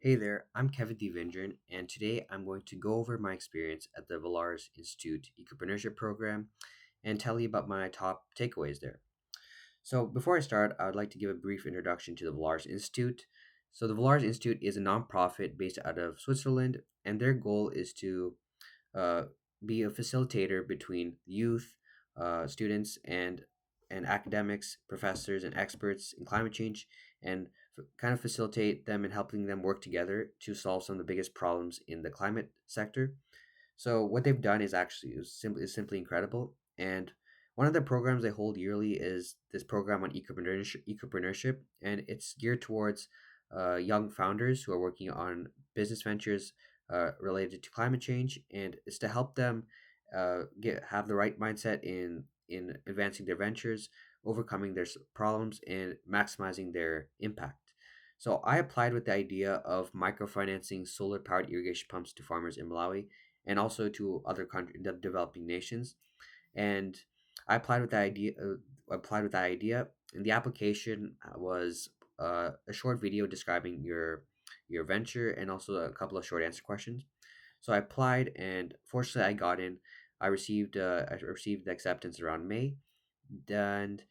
Hey there, I'm Kevin Devendran, and today I'm going to go over my experience at the Villars Institute Ecopreneurship Program and tell you about my top takeaways there. So, before I start, I would like to give a brief introduction to the Villars Institute. So, the Villars Institute is a nonprofit based out of Switzerland, and their goal is to uh, be a facilitator between youth, students, and academics, professors, and experts in climate change, and kind of facilitate them and helping them work together to solve some of the biggest problems in the climate sector. So what they've done is simply incredible. And one of the programs they hold yearly is this program on ecopreneurship, and it's geared towards young founders who are working on business ventures related to climate change, and it's to help them get have the right mindset in advancing their ventures, overcoming their problems, and maximizing their impact. So I applied with the idea of microfinancing solar powered irrigation pumps to farmers in Malawi and also to other developing nations. And I applied with that idea, and the application was a short video describing your venture and also a couple of short answer questions. So I applied, and fortunately, I got in. I received the acceptance around May, and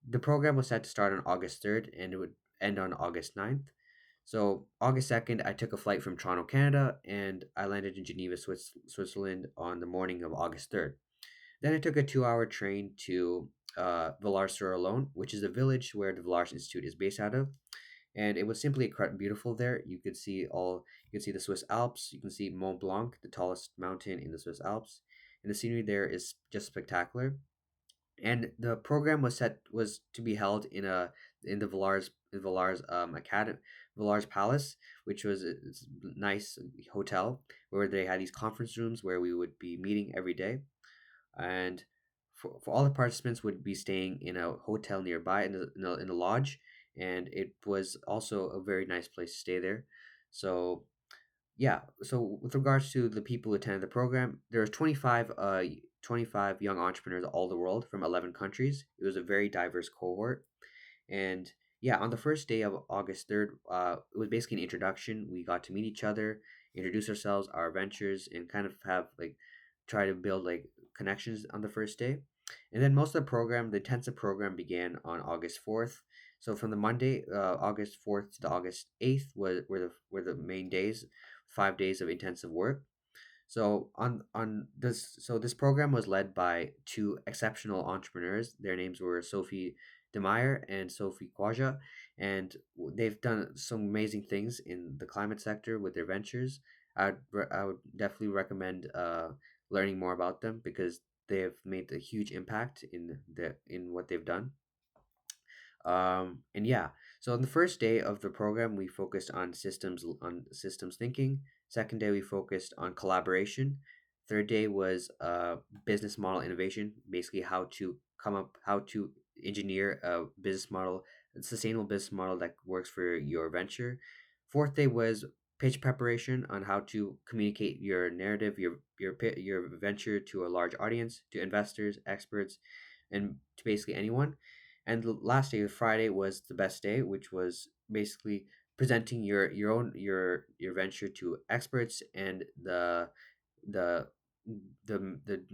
the program was set to start on August 3rd, and it would end on August 9th. So August 2nd, I took a flight from Toronto, Canada, and I landed in Geneva, Switzerland on the morning of August 3rd. Then I took a 2-hour train to Villars-Sur-Ollon, which is a village where the Villars Institute is based out of. And it was simply beautiful there. You could see the Swiss Alps. You can see Mont Blanc, the tallest mountain in the Swiss Alps, and the scenery there is just spectacular. And the program was to be held in the Villars Academy, Villars Palace, which was a nice hotel where they had these conference rooms where we would be meeting every day. And for all the participants would be staying in a hotel nearby in a lodge, and it was also a very nice place to stay there. So yeah, so with regards to the people who attended the program, there was 25 young entrepreneurs all the world from 11 countries. It was a very diverse cohort. And yeah, on the first day of August 3rd, it was basically an introduction. We got to meet each other, introduce ourselves, our ventures, and kind of have like try to build like connections on the first day. And then most of the intensive program began on August 4th. So from the Monday, August 4th to the August 8th were the main days, 5 days of intensive work. So this program was led by two exceptional entrepreneurs. Their names were Sophie Demeyer and Sophie Kwaja, and they've done some amazing things in the climate sector with their ventures. I would definitely recommend learning more about them because they have made a huge impact in what they've done. And yeah, so on the first day of the program, we focused on systems thinking. Second day, we focused on collaboration. Third day was business model innovation, basically how to engineer a business model, a sustainable business model that works for your venture. Fourth day was pitch preparation on how to communicate your narrative, your venture to a large audience, to investors, experts, and to basically anyone. And the last day, Friday, was the best day, which was basically presenting your venture to experts and the the the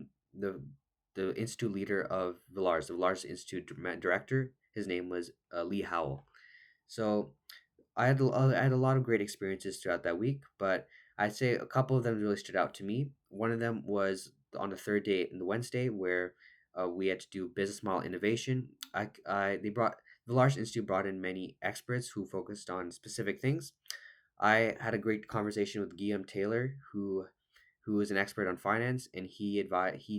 the institute leader of Villars, the Villars Institute director. His name was Lee Howell. So I had a lot of great experiences throughout that week, but I'd say a couple of them really stood out to me. One of them was on the third day in the Wednesday, where we had to do business model innovation. The Large Institute brought in many experts who focused on specific things. I had a great conversation with Guillaume Taylor, who is an expert on finance, and he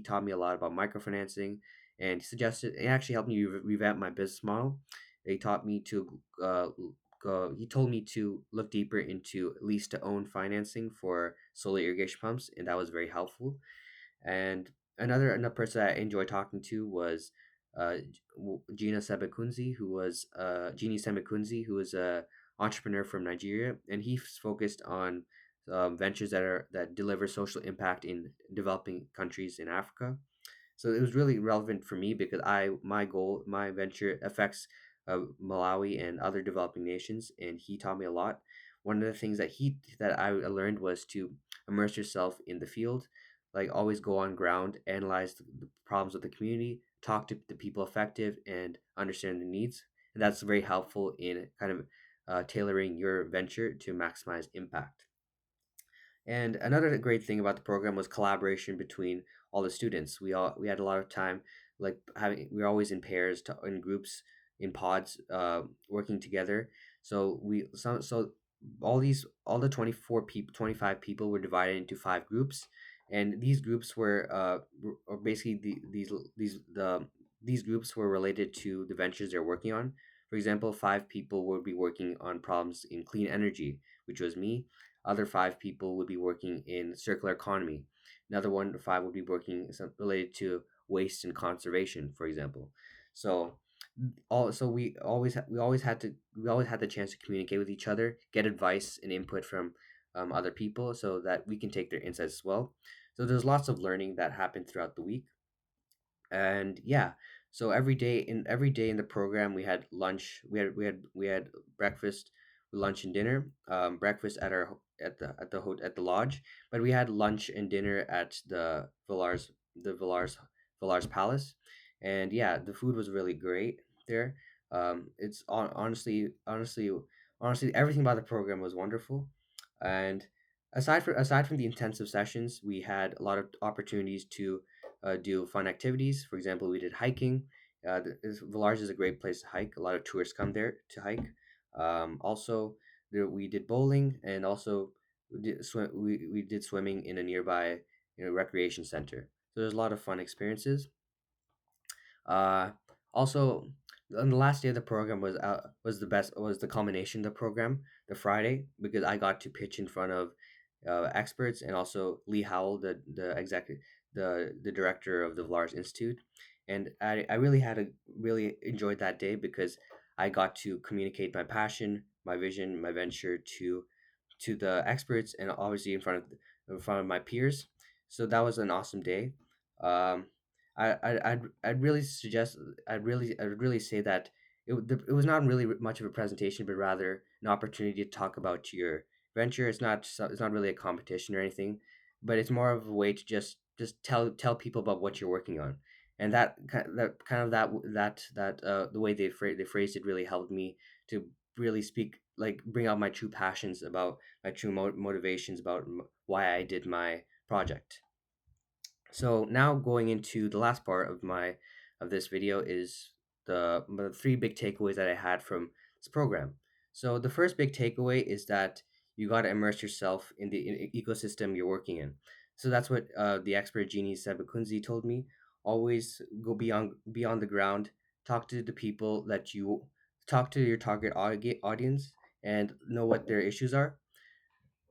taught me a lot about microfinancing, and it actually helped me revamp my business model. He taught me to he told me to look deeper into lease to own financing for solar irrigation pumps, and that was very helpful. And another person I enjoyed talking to was uh, Jeannie Sebekunzi, who was a entrepreneur from Nigeria, and he's focused on ventures that deliver social impact in developing countries in Africa. So it was really relevant for me because my venture affects Malawi and other developing nations, and he taught me a lot. one of the things that I learned was to immerse yourself in the field, like always go on ground, analyze the problems of the community, talk to the people affected, and understand the needs. And that's very helpful in kind of tailoring your venture to maximize impact. And another great thing about the program was collaboration between all the students. We had a lot of time, like having we were always in pairs, in groups, in pods, working together. So all the 25 people were divided into five groups, and these groups were basically these groups were related to the ventures they're working on. For example, five people would be working on problems in clean energy, which was me. Other five people would be working in circular economy. Another one to five would be working related to waste and conservation, for example. So we always had the chance to communicate with each other, get advice and input from other people, so that we can take their insights as well. So there's lots of learning that happened throughout the week. And yeah, so every day in the program we had lunch, we had breakfast, lunch and dinner. Breakfast at our at the lodge, but we had lunch and dinner at the Villars Palace. And yeah, the food was really great there. Honestly, everything about the program was wonderful. And aside from the intensive sessions, we had a lot of opportunities to do fun activities. For example, we did hiking. Villars is a great place to hike. A lot of tourists come there to hike. Also, we did bowling, and also we did swimming in a nearby recreation center. So there's a lot of fun experiences. Uh, Also, on the last day of the program was the culmination of the program, the Friday, because I got to pitch in front of experts, and also Lee Howell, the director of the Villars Institute. And I really enjoyed that day because I got to communicate my passion, my vision, my venture to the experts, and obviously in front of my peers. So that was an awesome day. Um, I'd really suggest I'd really say that it was not really much of a presentation, but rather an opportunity to talk about your venture. It's not really a competition or anything, but it's more of a way to just tell people about what you're working on. And that kind of that the way they phrased it really helped me to really speak, like bring out my true passions about my true motivations about why I did my project. So now going into the last part of this video is the three big takeaways that I had from this program. So the first big takeaway is that you got to immerse yourself in the ecosystem you're working in. So that's what the expert Jeannie Sebakunzi told me. Always go beyond the ground. Talk to the people that you talk to, your target audience, and know what their issues are.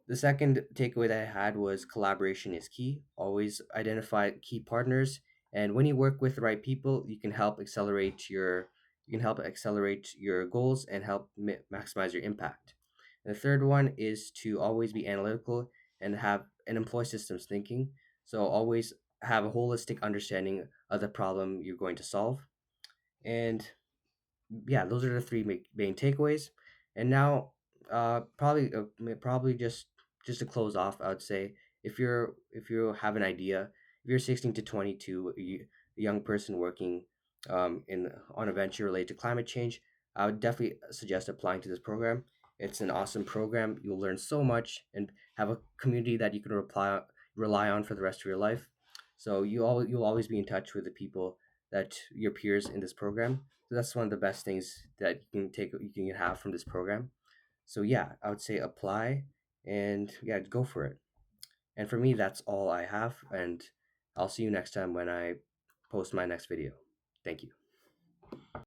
The second takeaway that I had was collaboration is key. Always identify key partners, and when you work with the right people, you can help accelerate your goals and help maximize your impact. And the third one is to always be analytical and employ systems thinking. So always have a holistic understanding of the problem you're going to solve. And yeah, those are the three main takeaways. And now, probably just to close off, I would say if you have an idea, if you're 16 to 22, a young person working in on a venture related to climate change, I would definitely suggest applying to this program. It's an awesome program. You'll learn so much and have a community that you can rely on for the rest of your life. So you'll always be in touch with the people that your peers in this program. So that's one of the best things that you can have from this program. So yeah, I would say apply, and yeah, go for it. And for me, that's all I have, and I'll see you next time when I post my next video. Thank you.